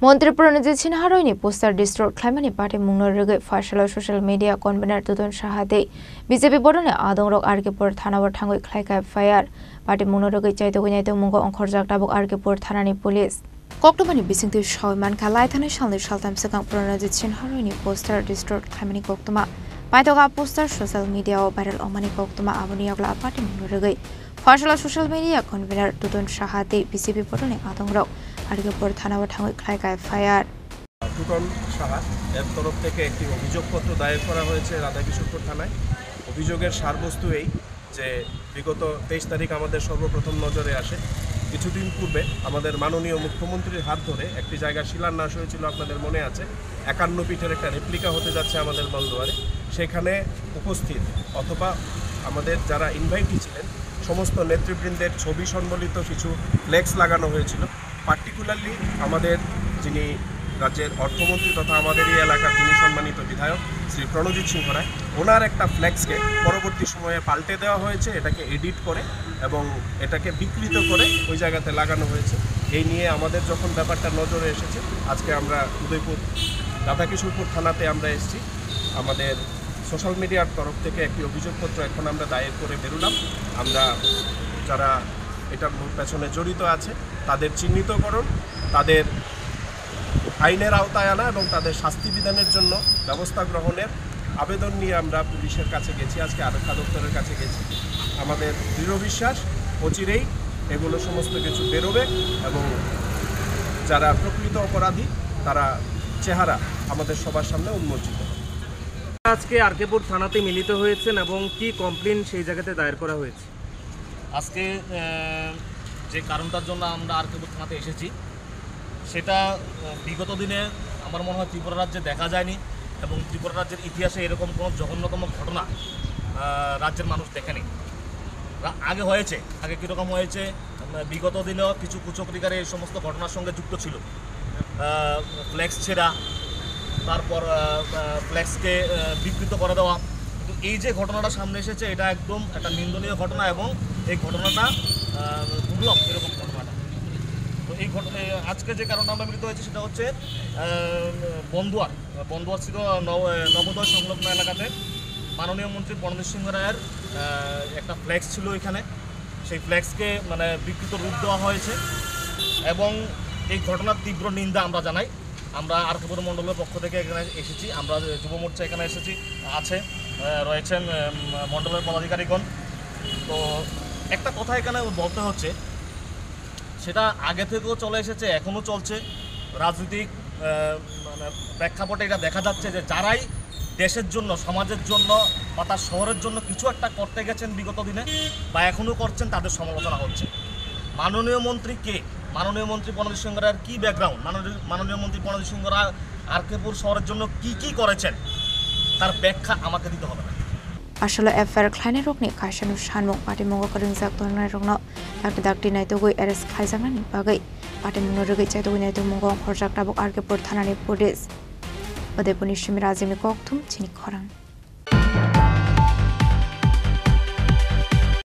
মন্ত্রী প্রণজিৎ সিনহারইনি পোস্টার ডিস্ট্রোট খ্লাইমানি পার্টি মুংনরগৈ ফাইসালা সোশ্যাল মিডিয়া কনভেনার তুদন সাহাতে বিজেপি বড়নে আদংরক আরকেপুর থানাवर थांगै ख्लाइका फायार पार्टी मुंगनरगै चाइतगै नाइतो मुंगो अंखरजाक दाबक आरकेपुर थानानि पुलिस कक्टबानि बिसिंथि सयमानखा लाइथानि सालनि सालथाम सिगां प्रणजिৎ सिनहारइनि पोस्टार डिस्ट्रोट ख्लाइमानि कक्टमा पाइथगा पोस्टार सोशल मिडियाआव भाइराल अमानि कक्टमा आबनि अगला पार्टी मुंगनरगै फाइसाला सोशल मिडिया कनभेनार तुदन साहाते बिजेपि बड़ने आदंरक आरकेपुर थानावर थांगै ख्लाइका फायार টুটন সাহা এর তরফ থেকে একটি অভিযোগপত্র দায়ের করা হয়েছে রাধাকিশোরপুর থানায়। অভিযোগের সারবস্তু এই যে বিগত 23 তারিখ আমাদের সর্বপ্রথম নজরে আসে। কিছুদিন পূর্বে আমাদের মাননীয় মুখ্যমন্ত্রীর হাত ধরে একটি জায়গার শিলান্যাস হয়েছিল, আপনাদের মনে আছে। 51 ফিটের একটা রেপ্লিকা হতে যাচ্ছে আমাদের বলদুয়ারে। সেখানে উপস্থিত অথবা আমাদের যারা ইনভাইটি ছিলেন সমস্ত নেতৃবৃন্দের ছবি সম্বলিত কিছু ফ্লেক্স লাগানো হয়েছিল। পার্টিকুলারলি আমাদের যিনি রাজ্যের অর্থমন্ত্রী তথা আমাদের এই এলাকার যিনি সম্মানিত বিধায়ক শ্রী প্রণজিৎ সিংহ রায়, ওনার একটা ফ্লেক্সকে পরবর্তী সময়ে পাল্টে দেওয়া হয়েছে, এটাকে এডিট করে এবং এটাকে বিকৃত করে ওই জায়গাতে লাগানো হয়েছে। এই নিয়ে আমাদের যখন ব্যাপারটা নজরে এসেছে, আজকে আমরা উদয়পুর রাধাকিশোরপুর থানাতে আমরা এসেছি। আমাদের সোশ্যাল মিডিয়ার তরফ থেকে একটি অভিযোগপত্র এখন আমরা দায়ের করে বেরোলাম। আমরা যারা এটার পেছনে জড়িত আছে তাদের চিহ্নিতকরণ, তাদের আইনের আওতায় আনা এবং তাদের শাস্তি বিধানের জন্য ব্যবস্থা গ্রহণের আবেদন নিয়ে আমরা পুলিশের কাছে গেছি, আজকে আরক্ষা দপ্তরের কাছে গেছি। আমাদের দৃঢ় বিশ্বাস অচিরেই এগুলো সমস্ত কিছু বেরোবে এবং যারা প্রকৃত অপরাধী তারা চেহারা আমাদের সবার সামনে উন্মোচিত হবে। আজকে আরকেপুর থানাতে মিলিত হয়েছেন এবং কি কমপ্লেন সেই জায়গাতে দায়ের করা হয়েছে? আজকে যে কারণটার জন্য আমরা আরকেপুর থানাতে এসেছি সেটা বিগত দিনে আমার মনে হয় ত্রিপুরা রাজ্যে দেখা যায়নি এবং ত্রিপুরা রাজ্যের ইতিহাসে এরকম কোনো জঘন্যতম ঘটনা রাজ্যের মানুষ দেখেনি। আগে হয়েছে, আগে কীরকম হয়েছে, বিগত দিনেও কিছু কুচক্রিকারে এই সমস্ত ঘটনার সঙ্গে যুক্ত ছিল। ফ্ল্যাক্স ছেঁড়া, তারপর ফ্ল্যাক্সকে বিকৃত করে দেওয়া। কিন্তু এই যে ঘটনাটা সামনে এসেছে এটা একদম একটা নিন্দনীয় ঘটনা এবং এই ঘটনাটা দুর্লভ এরকম ঘটনাটা। তো এই আজকে যে কারণে আমরা মিলিত হয়েছি সেটা হচ্ছে বন্দুয়ার ছিল নবোদয় সংলগ্ন এলাকাতে মাননীয় মন্ত্রী প্রণজিৎ সিংহ রায়ের একটা ফ্ল্যাক্স ছিল এখানে। সেই ফ্ল্যাক্সকে বিকৃত রূপ দেওয়া হয়েছে এবং এই ঘটনার তীব্র নিন্দা আমরা জানাই। আমরা আরকেপুর মণ্ডলের পক্ষ থেকে এখানে এসেছি, আমরা যুব মোর্চা এখানে এসেছি, রয়েছেন মণ্ডলের পদাধিকারীগণ। তো একটা কথা এখানে বলতে হচ্ছে, সেটা আগে থেকেও চলে এসেছে, এখনও চলছে। রাজনৈতিক প্রেক্ষাপটে এটা দেখা যাচ্ছে যে যারাই দেশের জন্য, সমাজের জন্য বা তার শহরের জন্য কিছু একটা করতে গেছেন বিগত দিনে বা এখনও করছেন, তাদের সমালোচনা হচ্ছে। মাননীয় মন্ত্রী কে? মাননীয় মন্ত্রী প্রণজিৎ সিংহ রায়ের কী ব্যাকগ্রাউন্ড? মাননীয় মন্ত্রী প্রণজিৎ সিংহ রায় আরকেপুর শহরের জন্য কি করেছেন তার ব্যাখ্যা আমাকে দিতে হবে না। আসলে FIR খ্লাইনাय rokni kaisanu sanmung party mungo karingjak tongnai rokno dakti naitogoi arrest khlaijaknani bagai party mungnarogoi chaitogoi naito mungo khorjak tabok Arkepur thanani police Udaipurni Shimir Azimi Kokthum chini khorang